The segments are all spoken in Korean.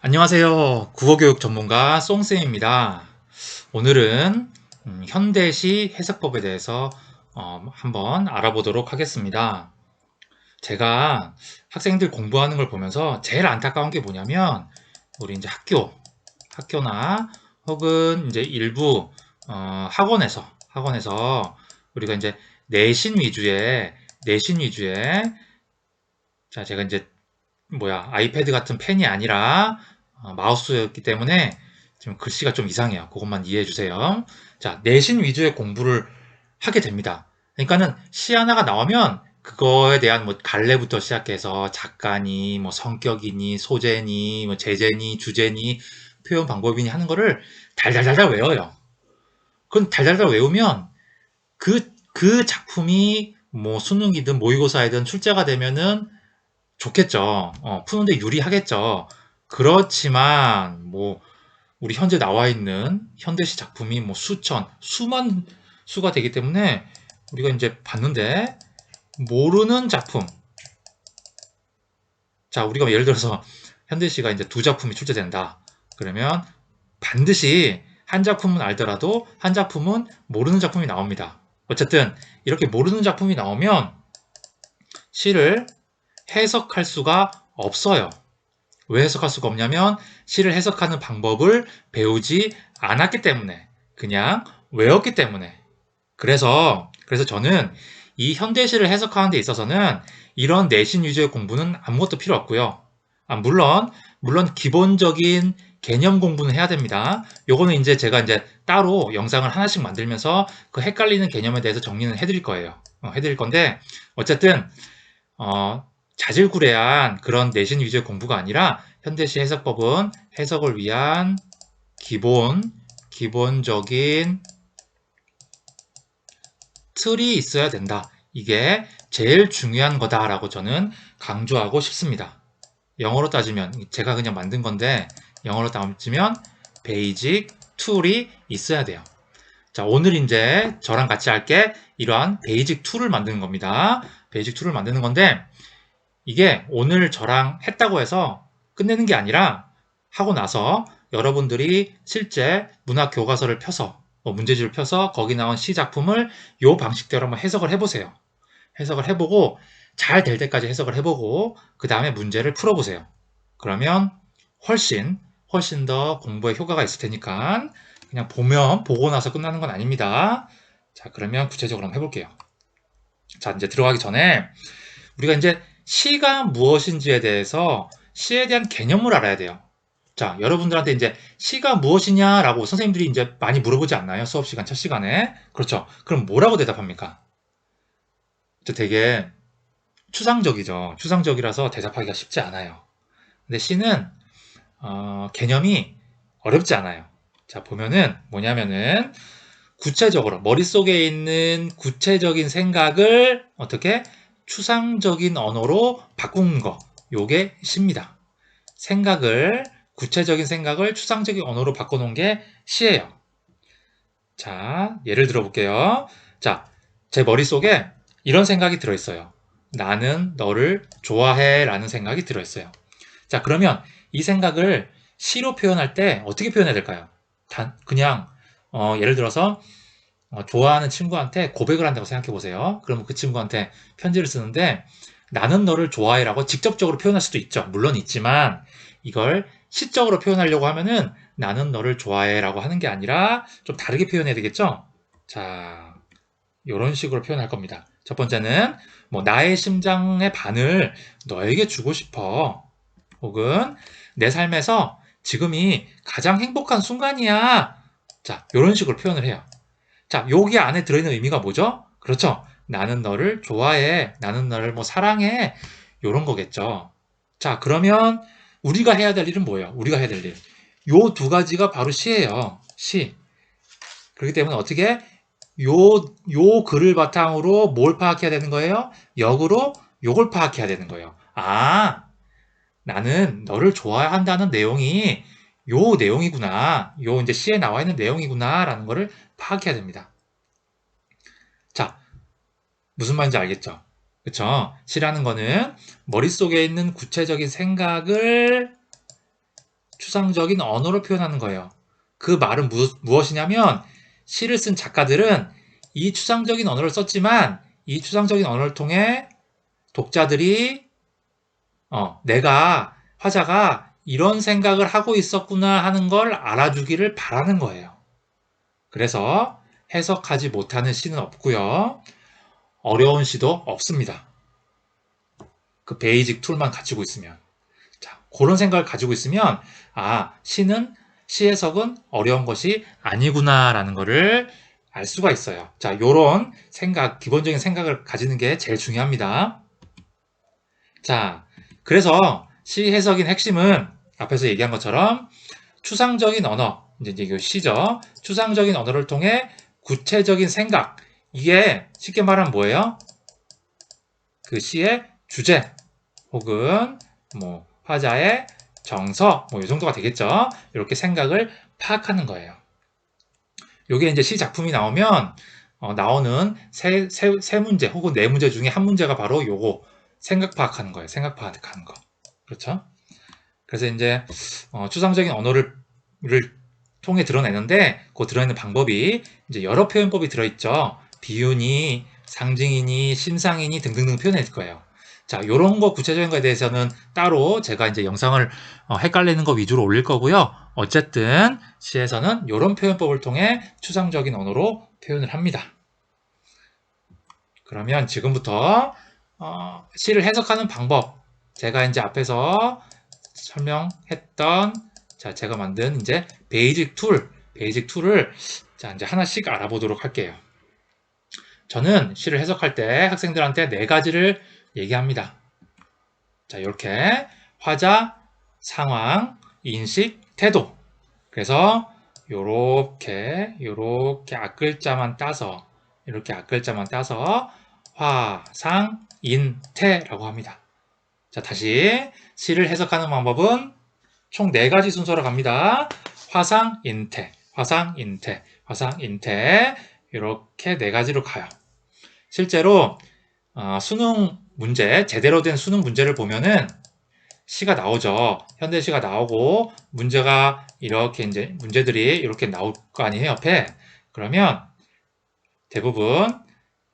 안녕하세요. 국어교육 전문가 송쌤입니다. 오늘은 현대시 해석법에 대해서 한번 알아보도록 하겠습니다. 제가 학생들 공부하는 걸 보면서 제일 안타까운 게 뭐냐면 우리 이제 학교나 혹은 이제 일부 학원에서 우리가 이제 내신 위주의 자, 제가 이제 아이패드 같은 펜이 아니라 마우스였기 때문에 지금 글씨가 좀 이상해요. 그것만 이해해 주세요. 자, 내신 위주의 공부를 하게 됩니다. 그러니까는 시 하나가 나오면 그거에 대한 뭐 갈래부터 시작해서 작가니, 뭐 성격이니, 소재니, 뭐 제재니, 주제니, 표현 방법이니 하는 거를 달달달달 외워요. 그건 달달달 외우면 그 작품이 뭐 수능이든 모의고사이든 출제가 되면은 좋겠죠. 푸는데 유리하겠죠. 그렇지만 뭐 우리 현재 나와 있는 현대시 작품이 뭐 수천, 수만 수가 되기 때문에 우리가 이제 봤는데 모르는 작품. 자, 우리가 예를 들어서 현대시가 이제 두 작품이 출제된다. 그러면 반드시 한 작품은 알더라도 한 작품은 모르는 작품이 나옵니다. 어쨌든 이렇게 모르는 작품이 나오면 시를 해석할 수가 없어요. 왜 해석할 수가 없냐면 시를 해석하는 방법을 배우지 않았기 때문에, 그냥 외웠기 때문에. 그래서 저는 이 현대시를 해석하는 데 있어서는 이런 내신 위주의 공부는 아무것도 필요 없고요. 물론 기본적인 개념 공부는 해야 됩니다. 요거는 이제 제가 이제 따로 영상을 하나씩 만들면서 그 헷갈리는 개념에 대해서 정리는 해드릴 거예요. 해드릴 건데 어쨌든 자질구레한 그런 내신 위주의 공부가 아니라 현대시 해석법은 해석을 위한 기본적인 틀이 있어야 된다. 이게 제일 중요한 거다라고 저는 강조하고 싶습니다. 영어로 따지면 제가 그냥 만든 건데 영어로 따지면 베이직 툴이 있어야 돼요. 자, 오늘 이제 저랑 같이 할 게 이러한 베이직 툴을 만드는 겁니다. 베이직 툴을 만드는 건데 이게 오늘 저랑 했다고 해서 끝내는 게 아니라 하고 나서 여러분들이 실제 문학 교과서를 펴서 문제집을 펴서 거기 나온 시 작품을 요 방식대로 한번 해석을 해보세요. 해석을 해보고 잘 될 때까지 해석을 해보고 그 다음에 문제를 풀어보세요. 그러면 훨씬 더 공부에 효과가 있을 테니까 그냥 보고 나서 끝나는 건 아닙니다. 자, 그러면 구체적으로 한번 해볼게요. 자, 이제 들어가기 전에 우리가 이제 시가 무엇인지에 대해서 시에 대한 개념을 알아야 돼요. 자, 여러분들한테 이제 시가 무엇이냐라고 선생님들이 이제 많이 물어보지 않나요? 수업 시간 첫 시간에. 그렇죠. 그럼 뭐라고 대답합니까? 되게 추상적이죠. 추상적이라서 대답하기가 쉽지 않아요. 근데 시는 개념이 어렵지 않아요. 자, 보면은 뭐냐면은 구체적으로 머릿속에 있는 구체적인 생각을 어떻게 추상적인 언어로 바꾼 거. 요게 시입니다. 구체적인 생각을 추상적인 언어로 바꿔놓은 게 시예요. 자, 예를 들어 볼게요. 자, 제 머릿속에 이런 생각이 들어있어요. 나는 너를 좋아해 라는 생각이 들어있어요. 자, 그러면 이 생각을 시로 표현할 때 어떻게 표현해야 될까요? 그냥 예를 들어서 좋아하는 친구한테 고백을 한다고 생각해 보세요. 그러면 그 친구한테 편지를 쓰는데 나는 너를 좋아해라고 직접적으로 표현할 수도 있죠. 물론 있지만 이걸 시적으로 표현하려고 하면은 나는 너를 좋아해라고 하는 게 아니라 좀 다르게 표현해야 되겠죠? 자, 이런 식으로 표현할 겁니다. 첫 번째는 뭐 나의 심장의 반을 너에게 주고 싶어. 혹은 내 삶에서 지금이 가장 행복한 순간이야. 자, 이런 식으로 표현을 해요. 자, 여기 안에 들어있는 의미가 뭐죠? 그렇죠. 나는 너를 좋아해. 나는 너를 뭐 사랑해. 요런 거겠죠. 자, 그러면 우리가 해야 될 일은 뭐예요? 우리가 해야 될 일. 요 두 가지가 바로 시예요. 시. 그렇기 때문에 어떻게 요 글을 바탕으로 뭘 파악해야 되는 거예요? 역으로 요걸 파악해야 되는 거예요. 아, 나는 너를 좋아한다는 내용이 요 내용이구나. 요 이제 시에 나와 있는 내용이구나라는 거를 파악해야 됩니다. 자, 무슨 말인지 알겠죠? 그쵸? 시라는 거는 머릿속에 있는 구체적인 생각을 추상적인 언어로 표현하는 거예요. 그 말은 무엇이냐면 시를 쓴 작가들은 이 추상적인 언어를 썼지만 이 추상적인 언어를 통해 독자들이 내가 화자가 이런 생각을 하고 있었구나 하는 걸 알아주기를 바라는 거예요. 그래서 해석하지 못하는 시는 없고요. 어려운 시도 없습니다. 그 베이직 툴만 가지고 있으면. 자, 그런 생각을 가지고 있으면 시 해석은 어려운 것이 아니구나라는 것을 알 수가 있어요. 자, 요런 생각, 기본적인 생각을 가지는 게 제일 중요합니다. 자, 그래서 시 해석인 핵심은 앞에서 얘기한 것처럼 추상적인 언어, 이제 이거 시죠. 추상적인 언어를 통해 구체적인 생각, 이게 쉽게 말하면 뭐예요? 그 시의 주제 혹은 뭐 화자의 정서 뭐 이 정도가 되겠죠. 이렇게 생각을 파악하는 거예요. 요게 이제 시 작품이 나오면 나오는 세 문제 혹은 네 문제 중에 한 문제가 바로 요거 생각 파악하는 거예요. 생각 파악하는 거. 그렇죠? 그래서 이제 추상적인 언어를 통해 드러내는데 그 드러내는 방법이 이제 여러 표현법이 들어있죠. 비유니, 상징이니, 심상이니 등등등 표현할 거예요. 자, 요런 거 구체적인 거에 대해서는 따로 제가 이제 영상을 헷갈리는 거 위주로 올릴 거고요. 어쨌든 시에서는 요런 표현법을 통해 추상적인 언어로 표현을 합니다. 그러면 지금부터 시를 해석하는 방법, 제가 이제 앞에서 설명했던 제가 만든 이제 베이직 툴을 자, 이제 하나씩 알아보도록 할게요. 저는 시를 해석할 때 학생들한테 네 가지를 얘기합니다. 자, 이렇게 화자, 상황, 인식, 태도. 그래서 요렇게 앞글자만 따서 화, 상, 인, 태라고 합니다. 자, 다시 시를 해석하는 방법은 총 4가지 순서로 갑니다. 화상, 인태, 화상, 인태, 화상, 인태 이렇게 4가지로 가요. 실제로 수능 문제, 제대로 된 수능 문제를 보면은 시가 나오죠. 현대시가 나오고 문제가 이렇게 이제 문제들이 이렇게 나올 거 아니에요, 옆에. 그러면 대부분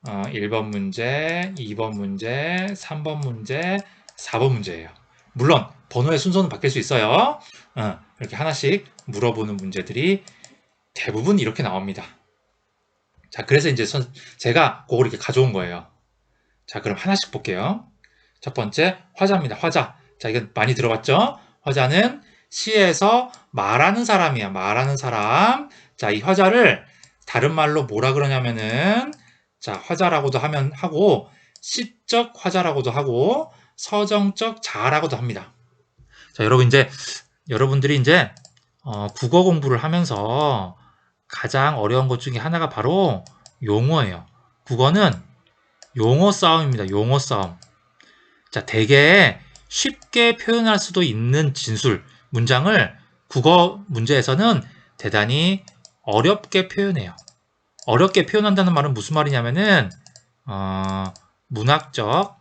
1번 문제, 2번 문제, 3번 문제, 4번 문제예요. 물론 번호의 순서는 바뀔 수 있어요. 이렇게 하나씩 물어보는 문제들이 대부분 이렇게 나옵니다. 자, 그래서 이제 제가 그걸 이렇게 가져온 거예요. 자, 그럼 하나씩 볼게요. 첫 번째, 화자입니다. 화자. 자, 이건 많이 들어봤죠? 화자는 시에서 말하는 사람이야. 말하는 사람. 자, 이 화자를 다른 말로 뭐라 그러냐면은, 자, 화자라고도 하고, 시적 화자라고도 하고, 서정적 자라고도 합니다. 자, 여러분들이 이제, 국어 공부를 하면서 가장 어려운 것 중에 하나가 바로 용어예요. 국어는 용어 싸움입니다. 용어 싸움. 자, 되게 쉽게 표현할 수도 있는 진술, 문장을 국어 문제에서는 대단히 어렵게 표현해요. 어렵게 표현한다는 말은 무슨 말이냐면은, 문학적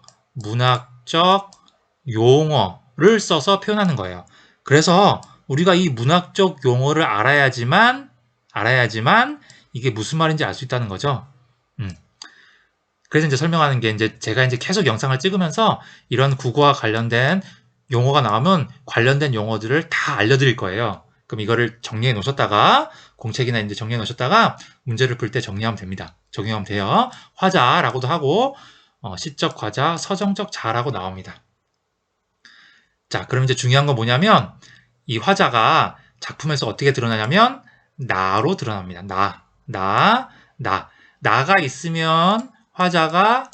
용어를 써서 표현하는 거예요. 그래서 우리가 이 문학적 용어를 알아야지만 이게 무슨 말인지 알 수 있다는 거죠. 그래서 이제 설명하는 게 이제 제가 이제 계속 영상을 찍으면서 이런 국어와 관련된 용어가 나오면 관련된 용어들을 다 알려드릴 거예요. 그럼 이거를 정리해 놓으셨다가 공책이나 이제 정리해 놓으셨다가 문제를 풀 때 정리하면 됩니다. 정리하면 돼요. 화자라고도 하고 시적 화자, 서정적 자라고 나옵니다. 자, 그럼 이제 중요한 건 뭐냐면 이 화자가 작품에서 어떻게 드러나냐면 나로 드러납니다. 나가 있으면 화자가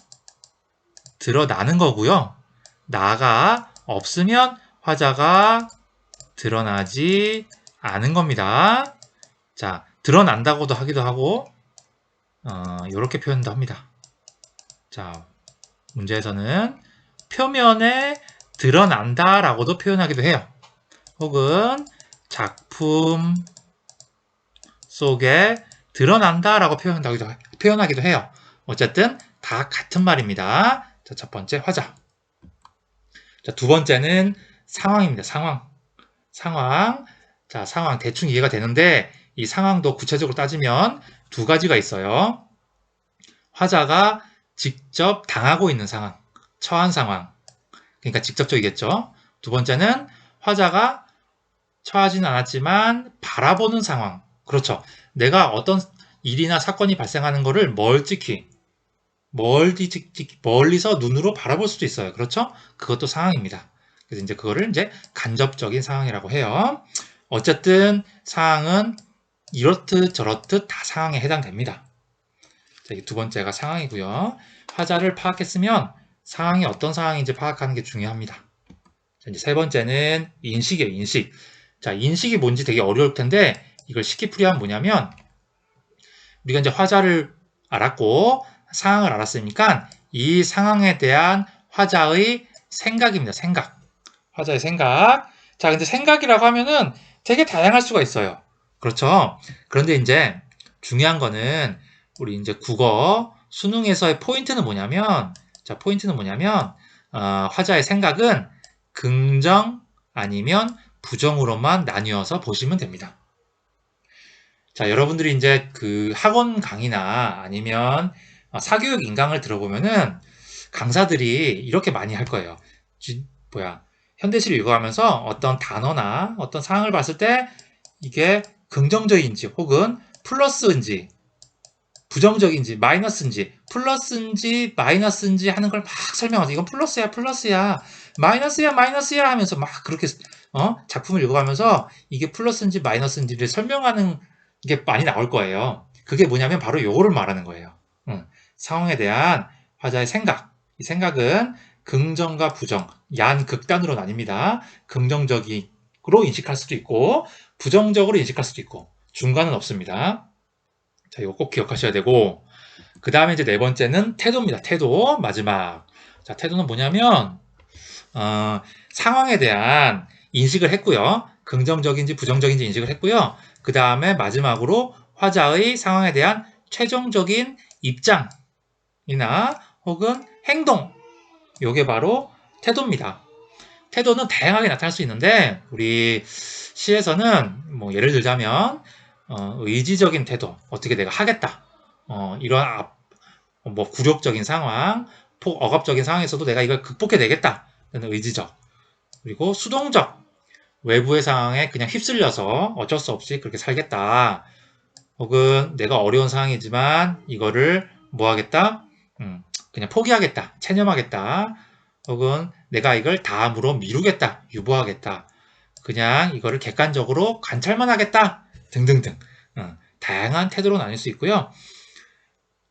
드러나는 거고요. 나가 없으면 화자가 드러나지 않은 겁니다. 자, 드러난다고도 하기도 하고 이렇게 표현도 합니다. 자, 문제에서는 표면에 드러난다라고도 표현하기도 해요. 혹은 작품 속에 드러난다라고 표현하기도 해요. 어쨌든 다 같은 말입니다. 자, 첫 번째 화자. 자, 두 번째는 상황입니다. 상황. 상황. 자, 상황 대충 이해가 되는데 이 상황도 구체적으로 따지면 두 가지가 있어요. 화자가 직접 당하고 있는 상황, 처한 상황. 그러니까 직접적이겠죠. 두 번째는 화자가 처하지는 않았지만 바라보는 상황. 그렇죠. 내가 어떤 일이나 사건이 발생하는 것을 멀리서 눈으로 바라볼 수도 있어요. 그렇죠? 그것도 상황입니다. 그래서 이제 그거를 이제 간접적인 상황이라고 해요. 어쨌든 상황은 이렇듯 저렇듯 다 상황에 해당됩니다. 자, 이게 두 번째가 상황이고요. 화자를 파악했으면 상황이 어떤 상황인지 파악하는 게 중요합니다. 자, 이제 세 번째는 인식이에요, 인식. 자, 인식이 뭔지 되게 어려울 텐데 이걸 쉽게풀이하면 뭐냐면 우리가 이제 화자를 알았고 상황을 알았으니까 이 상황에 대한 화자의 생각입니다. 생각. 화자의 생각. 자, 근데 생각이라고 하면은 되게 다양할 수가 있어요. 그렇죠? 그런데 이제 중요한 거는 우리 이제 국어 수능에서의 포인트는 뭐냐면 화자의 생각은 긍정 아니면 부정으로만 나뉘어서 보시면 됩니다. 자, 여러분들이 이제 그 학원 강의나 아니면 사교육 인강을 들어보면은 강사들이 이렇게 많이 할 거예요. 현대시를 읽어가면서 어떤 단어나 어떤 상황을 봤을 때 이게 긍정적인지 혹은 플러스인지 부정적인지 마이너스인지 플러스인지 마이너스인지 하는 걸 막 설명하죠. 이건 플러스야 마이너스야 하면서 막 그렇게 작품을 읽어가면서 이게 플러스인지 마이너스인지를 설명하는 게 많이 나올 거예요. 그게 뭐냐면 바로 요거를 말하는 거예요. 상황에 대한 화자의 생각. 이 생각은 긍정과 부정, 양극단으로 나뉩니다. 긍정적으로 인식할 수도 있고 부정적으로 인식할 수도 있고 중간은 없습니다. 자, 이거 꼭 기억하셔야 되고 그 다음에 이제 네 번째는 태도입니다. 태도 마지막. 자, 태도는 뭐냐면 상황에 대한 인식을 했고요. 긍정적인지 부정적인지 인식을 했고요. 그 다음에 마지막으로 화자의 상황에 대한 최종적인 입장이나 혹은 행동. 요게 바로 태도입니다. 태도는 다양하게 나타날 수 있는데 우리 시에서는 뭐 예를 들자면 의지적인 태도, 어떻게 내가 하겠다. 이런 뭐 굴욕적인 상황, 억압적인 상황에서도 내가 이걸 극복해내겠다. 는 의지적. 그리고 수동적. 외부의 상황에 그냥 휩쓸려서 어쩔 수 없이 그렇게 살겠다. 혹은 내가 어려운 상황이지만 이거를 뭐 하겠다? 그냥 포기하겠다. 체념하겠다. 혹은 내가 이걸 다음으로 미루겠다. 유보하겠다. 그냥 이거를 객관적으로 관찰만 하겠다. 등등등. 다양한 태도로 나뉠 수 있고요.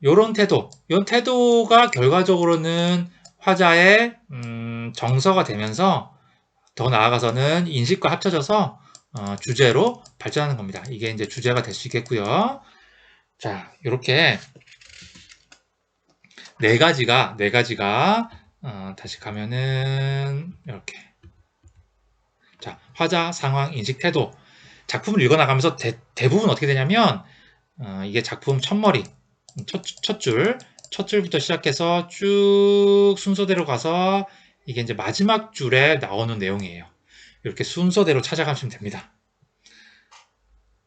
이런 태도가 결과적으로는 화자의 정서가 되면서 더 나아가서는 인식과 합쳐져서 주제로 발전하는 겁니다. 이게 이제 주제가 될 수 있겠고요. 자, 이렇게 네 가지가 다시 가면은 이렇게 자, 화자, 상황, 인식, 태도 작품을 읽어나가면서 대부분 어떻게 되냐면 이게 작품 첫머리 첫 줄부터 시작해서 쭉 순서대로 가서 이게 이제 마지막 줄에 나오는 내용이에요. 이렇게 순서대로 찾아가시면 됩니다.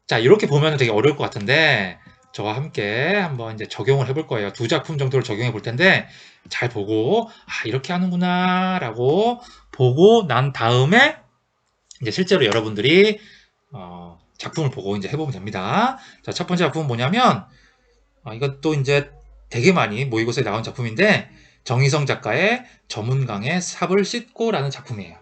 자, 이렇게 보면 되게 어려울 것 같은데 저와 함께 한번 이제 적용을 해볼 거예요. 두 작품 정도를 적용해 볼 텐데 잘 보고 이렇게 하는구나 라고 보고 난 다음에 이제 실제로 여러분들이 작품을 보고 이제 해보면 됩니다. 자, 첫 번째 작품은 뭐냐면 이것도 이제 되게 많이 모의고사에 나온 작품인데 정희성 작가의 저문강의 삽을 씻고라는 작품이에요.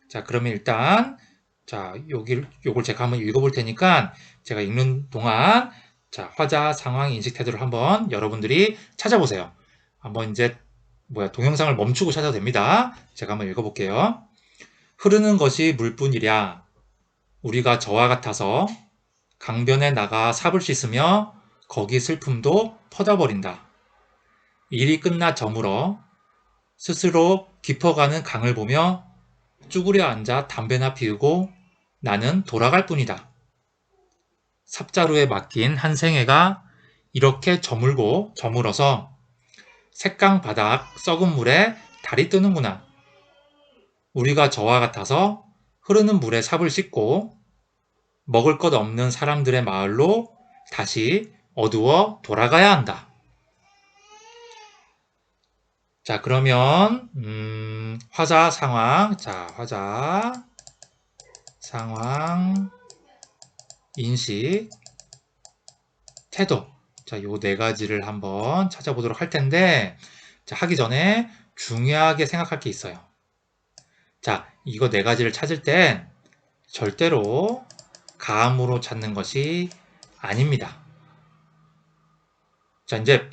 자, 그러면 일단 자, 요걸 제가 한번 읽어볼 테니까 제가 읽는 동안 자, 화자, 상황, 인식, 태도를 한번 여러분들이 찾아보세요. 한번 이제 동영상을 멈추고 찾아도 됩니다. 제가 한번 읽어볼게요. 흐르는 것이 물뿐이랴. 우리가 저와 같아서 강변에 나가 삽을 씻으며 거기 슬픔도 퍼져버린다. 일이 끝나 저물어 스스로 깊어가는 강을 보며 쭈그려 앉아 담배나 피우고 나는 돌아갈 뿐이다. 삽자루에 맡긴 한 생애가 이렇게 저물어서 색강 바닥 썩은 물에 달이 뜨는구나. 우리가 저와 같아서 흐르는 물에 삽을 씻고 먹을 것 없는 사람들의 마을로 다시 어두워 돌아가야 한다. 자, 그러면 화자 상황. 자, 화자 상황 인식 태도. 자, 요 네 가지를 한번 찾아보도록 할 텐데, 자, 하기 전에 중요하게 생각할 게 있어요. 자, 이거 네 가지를 찾을 땐 절대로 감으로 찾는 것이 아닙니다. 자, 이제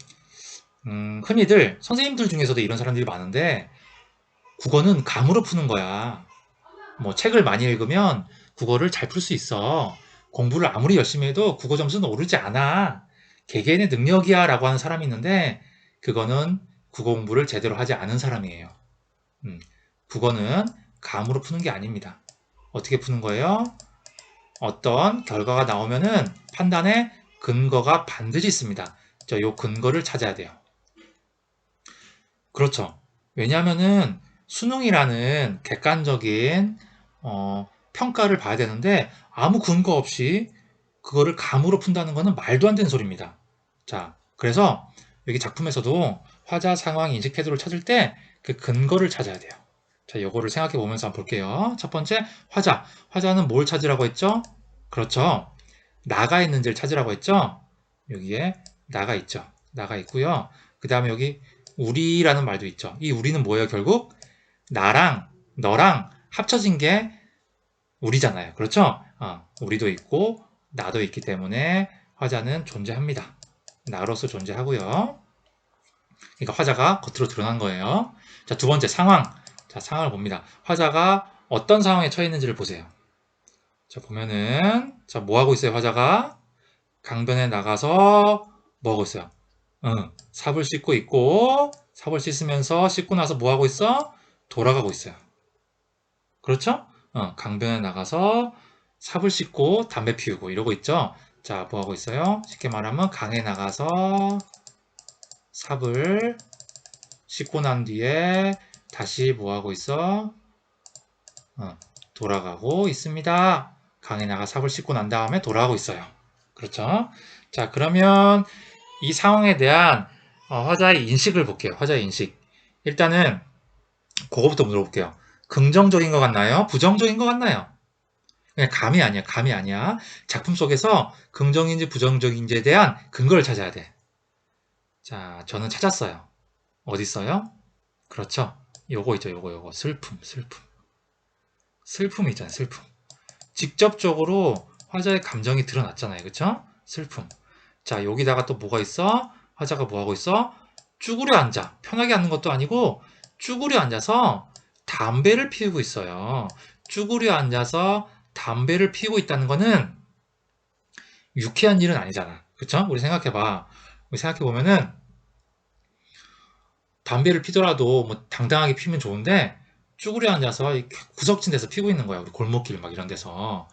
흔히들 선생님들 중에서도 이런 사람들이 많은데 국어는 감으로 푸는 거야. 뭐 책을 많이 읽으면 국어를 잘 풀 수 있어. 공부를 아무리 열심히 해도 국어 점수는 오르지 않아. 개개인의 능력이야 라고 하는 사람이 있는데 그거는 국어 공부를 제대로 하지 않은 사람이에요. 국어는 감으로 푸는 게 아닙니다. 어떻게 푸는 거예요? 어떤 결과가 나오면은 판단에 근거가 반드시 있습니다. 요 근거를 찾아야 돼요. 그렇죠. 왜냐하면은 수능이라는 객관적인 평가를 봐야 되는데 아무 근거 없이 그거를 감으로 푼다는 거는 말도 안 되는 소리입니다. 자, 그래서 여기 작품에서도 화자 상황 인식 태도를 찾을 때 그 근거를 찾아야 돼요. 자, 요거를 생각해 보면서 한번 볼게요. 첫 번째, 화자. 화자는 뭘 찾으라고 했죠? 그렇죠. 나가 있는지를 찾으라고 했죠? 여기에 나가 있죠. 나가 있고요. 그 다음에 여기 우리라는 말도 있죠. 이 우리는 뭐예요, 결국? 나랑 너랑 합쳐진 게 우리잖아요. 그렇죠? 우리도 있고 나도 있기 때문에 화자는 존재합니다. 나로서 존재하고요. 그러니까 화자가 겉으로 드러난 거예요. 자, 두 번째 상황. 자, 상황을 봅니다. 화자가 어떤 상황에 처해 있는지를 보세요. 자, 보면은 자, 뭐 하고 있어요, 화자가? 강변에 나가서 뭐 하고 있어요? 삽을 씻고 있고 삽을 씻으면서 씻고 나서 뭐 하고 있어? 돌아가고 있어요. 그렇죠? 강변에 나가서 삽을 씻고 담배 피우고 이러고 있죠? 자, 뭐 하고 있어요? 쉽게 말하면 강에 나가서 삽을 씻고 난 뒤에 다시 뭐 하고 있어? 돌아가고 있습니다. 강에 나가 삽을 씻고 난 다음에 돌아가고 있어요. 그렇죠? 자, 그러면 이 상황에 대한 화자의 인식을 볼게요. 화자의 인식. 일단은 그거부터 물어볼게요. 긍정적인 것 같나요? 부정적인 것 같나요? 그냥 감이 아니야. 감이 아니야. 작품 속에서 긍정인지 부정적인지에 대한 근거를 찾아야 돼. 자, 저는 찾았어요. 어디 있어요? 그렇죠. 요거 있죠. 요거. 슬픔. 슬픔이 있잖아요. 슬픔. 직접적으로 화자의 감정이 드러났잖아요. 그쵸? 슬픔. 자, 여기다가 또 뭐가 있어? 화자가 뭐 하고 있어? 쭈그려 앉아. 편하게 앉는 것도 아니고 쭈그려 앉아서 담배를 피우고 있어요. 쭈그려 앉아서 담배를 피우고 있다는 거는 유쾌한 일은 아니잖아. 그쵸? 우리 생각해봐. 우리 생각해보면은 담배를 피더라도 뭐 당당하게 피우면 좋은데 쭈그려 앉아서 구석진 데서 피고 있는 거야. 우리 골목길 막 이런 데서.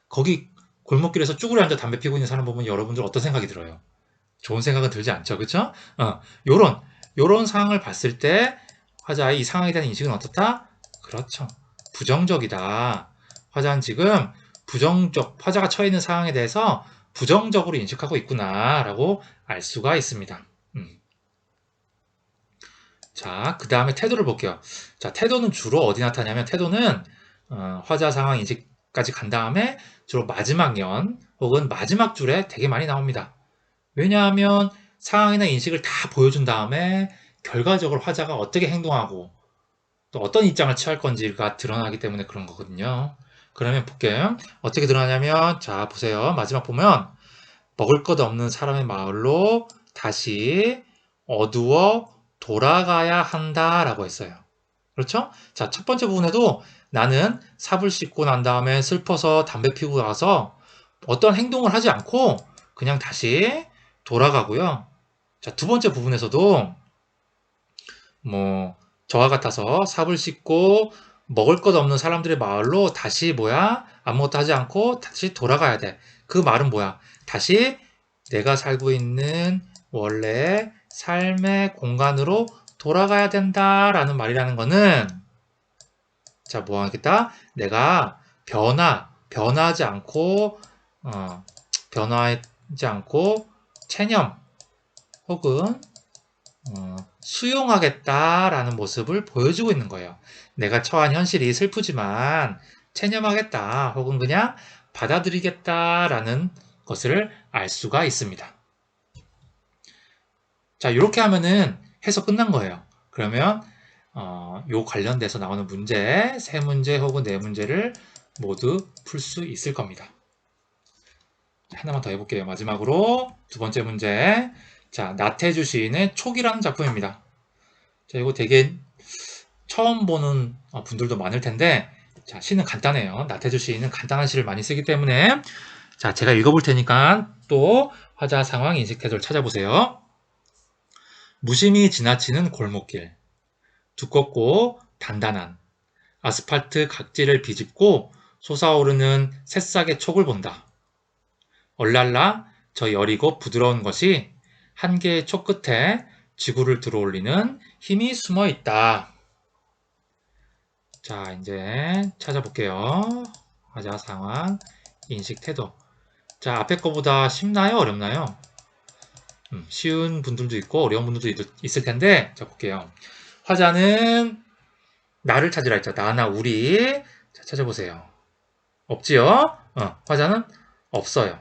거기 골목길에서 쭈그려 앉아 담배 피고 있는 사람 보면 여러분들 어떤 생각이 들어요? 좋은 생각은 들지 않죠. 그쵸? 요런 상황을 봤을 때 화자의 이 상황에 대한 인식은 어떻다? 그렇죠. 부정적이다. 화자는 지금 화자가 처해 있는 상황에 대해서 부정적으로 인식하고 있구나라고 알 수가 있습니다. 자, 그 다음에 태도를 볼게요. 자, 태도는 주로 어디 나타나냐면 태도는 화자 상황 인식까지 간 다음에 주로 마지막 연 혹은 마지막 줄에 되게 많이 나옵니다. 왜냐하면 상황이나 인식을 다 보여준 다음에 결과적으로 화자가 어떻게 행동하고 또 어떤 입장을 취할 건지가 드러나기 때문에 그런 거거든요. 그러면 볼게요. 어떻게 드러나냐면 자, 보세요. 마지막 보면 먹을 것 없는 사람의 마을로 다시 어두워 돌아가야 한다라고 했어요. 그렇죠? 자, 첫 번째 부분에도 나는 삽을 씻고 난 다음에 슬퍼서 담배 피우고 나서 어떤 행동을 하지 않고 그냥 다시 돌아가고요. 자, 두 번째 부분에서도 뭐 저와 같아서 삽을 씻고 먹을 것 없는 사람들의 마을로 다시 아무것도 하지 않고 다시 돌아가야 돼. 그 말은 뭐야? 다시 내가 살고 있는 원래 삶의 공간으로 돌아가야 된다라는 말이라는 거는 자, 뭐 하겠다? 내가 변하지 않고, 변화하지 않고, 체념, 혹은, 수용하겠다라는 모습을 보여주고 있는 거예요. 내가 처한 현실이 슬프지만, 체념하겠다, 혹은 그냥 받아들이겠다라는 것을 알 수가 있습니다. 자, 이렇게 하면은 해서 끝난 거예요. 그러면 요 관련돼서 나오는 문제, 세 문제 혹은 네 문제를 모두 풀 수 있을 겁니다. 하나만 더 해볼게요. 마지막으로 두 번째 문제. 자, 나태주 시인의 촉이라는 작품입니다. 자, 이거 되게 처음 보는 분들도 많을 텐데, 자, 시는 간단해요. 나태주 시인은 간단한 시를 많이 쓰기 때문에, 자, 제가 읽어볼 테니까 또 화자 상황 인식 태도를 찾아보세요. 무심히 지나치는 골목길. 두껍고 단단한 아스팔트 각질을 비집고 솟아오르는 새싹의 촉을 본다. 얼랄라 저 여리고 부드러운 것이 한 개의 촉 끝에 지구를 들어올리는 힘이 숨어 있다. 자, 이제 찾아볼게요. 화자 상황, 인식 태도. 자, 앞에 거보다 쉽나요? 어렵나요? 쉬운 분들도 있고 어려운 분들도 있을 텐데, 자, 볼게요. 화자는 나를 찾으라 했죠. 나나 우리. 자, 찾아보세요. 없지요? 화자는 없어요.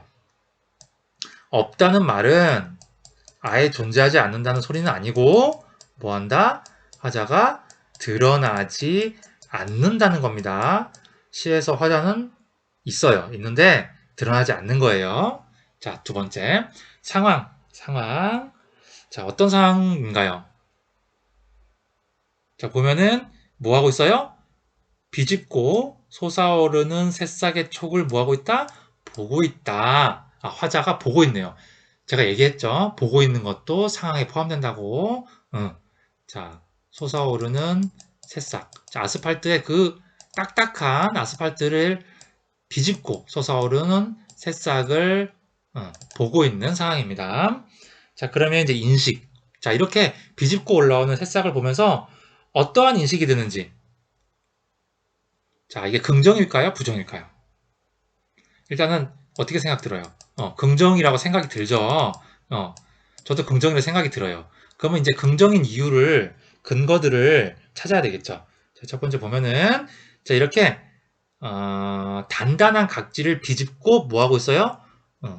없다는 말은 아예 존재하지 않는다는 소리는 아니고 뭐한다? 화자가 드러나지 않는다는 겁니다. 시에서 화자는 있어요. 있는데 드러나지 않는 거예요. 자, 두 번째. 상황. 자, 어떤 상황인가요? 자, 보면은 뭐 하고 있어요? 비집고 솟아오르는 새싹의 촉을 뭐하고 있다? 보고 있다. 화자가 보고 있네요. 제가 얘기했죠. 보고 있는 것도 상황에 포함된다고. 자, 솟아오르는 새싹. 자, 아스팔트의 그 딱딱한 아스팔트를 비집고 솟아오르는 새싹을 보고 있는 상황입니다. 자, 그러면 이제 인식. 자, 이렇게 비집고 올라오는 새싹을 보면서 어떠한 인식이 드는지. 자, 이게 긍정일까요? 부정일까요? 일단은 어떻게 생각 들어요? 긍정이라고 생각이 들죠. 저도 긍정이라고 생각이 들어요. 그러면 이제 긍정인 이유를, 근거들을 찾아야 되겠죠. 자, 첫 번째 보면은, 자, 이렇게, 단단한 각질을 비집고 뭐 하고 있어요?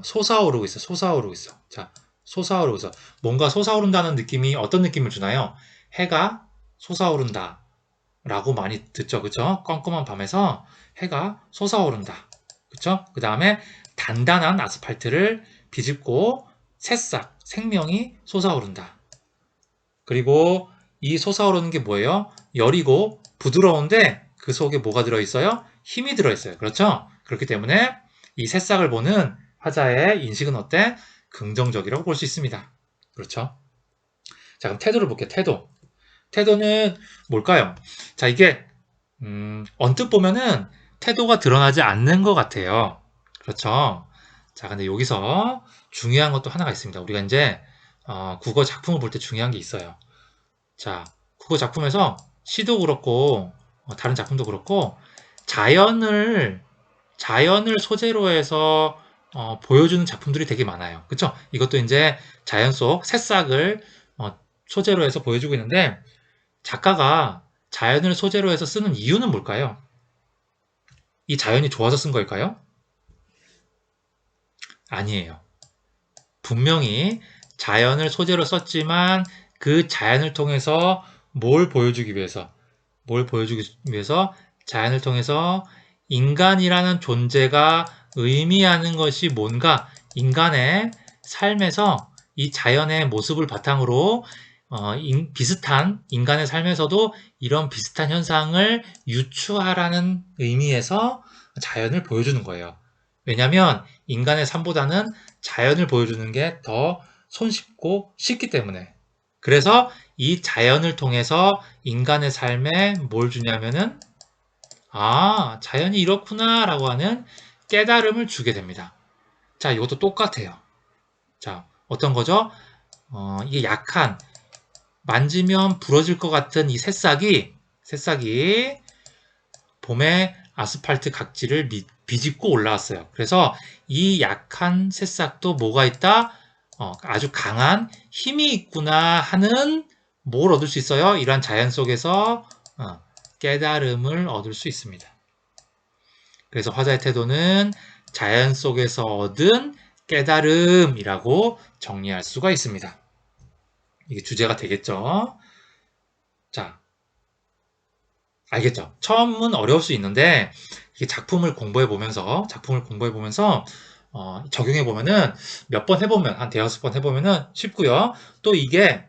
솟아오르고 있어. 솟아오르고 있어. 자, 솟아오르고 있어. 뭔가 솟아오른다는 느낌이 어떤 느낌을 주나요? 해가 솟아오른다. 라고 많이 듣죠. 그죠? 껌껌한 밤에서 해가 솟아오른다. 그쵸? 그 다음에 단단한 아스팔트를 비집고 새싹, 생명이 솟아오른다. 그리고 이 솟아오르는 게 뭐예요? 여리고 부드러운데 그 속에 뭐가 들어있어요? 힘이 들어있어요. 그렇죠? 그렇기 때문에 이 새싹을 보는 화자의 인식은 어때? 긍정적이라고 볼 수 있습니다. 그렇죠? 자, 그럼 태도를 볼게요. 태도는 뭘까요? 자, 이게 언뜻 보면은 태도가 드러나지 않는 것 같아요. 그렇죠? 자, 근데 여기서 중요한 것도 하나가 있습니다. 우리가 이제 국어 작품을 볼 때 중요한 게 있어요. 자, 국어 작품에서 시도 그렇고 다른 작품도 그렇고 자연을 소재로 해서 보여주는 작품들이 되게 많아요. 그렇죠? 이것도 이제 자연 속 새싹을 소재로 해서 보여주고 있는데 작가가 자연을 소재로 해서 쓰는 이유는 뭘까요? 이 자연이 좋아서 쓴 걸까요? 아니에요. 분명히 자연을 소재로 썼지만 그 자연을 통해서 뭘 보여주기 위해서 자연을 통해서 인간이라는 존재가 의미하는 것이 뭔가 인간의 삶에서 이 자연의 모습을 바탕으로 비슷한 인간의 삶에서도 이런 비슷한 현상을 유추하라는 의미에서 자연을 보여주는 거예요. 왜냐하면 인간의 삶보다는 자연을 보여주는 게 더 손쉽고 쉽기 때문에. 그래서 이 자연을 통해서 인간의 삶에 뭘 주냐면은 자연이 이렇구나 라고 하는 깨달음을 주게 됩니다. 자, 이것도 똑같아요. 자, 어떤 거죠? 이게 약한 만지면 부러질 것 같은 이 새싹이 봄에 아스팔트 각질을 비집고 올라왔어요. 그래서 이 약한 새싹도 뭐가 있다? 아주 강한 힘이 있구나 하는 뭘 얻을 수 있어요? 이러한 자연 속에서 깨달음을 얻을 수 있습니다. 그래서 화자의 태도는 자연 속에서 얻은 깨달음이라고 정리할 수가 있습니다. 이게 주제가 되겠죠? 자, 알겠죠? 처음은 어려울 수 있는데 작품을 공부해 보면서 적용해 보면은 몇 번 해보면 한 대여섯 번 해보면은 쉽고요. 또 이게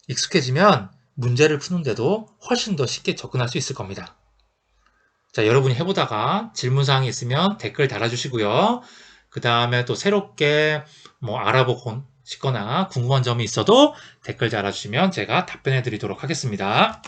익숙해지면 문제를 푸는데도 훨씬 더 쉽게 접근할 수 있을 겁니다. 자, 여러분이 해보다가 질문사항이 있으면 댓글 달아주시고요. 그 다음에 또 새롭게 뭐 알아보고 싶거나 궁금한 점이 있어도 댓글 달아주시면 제가 답변해 드리도록 하겠습니다.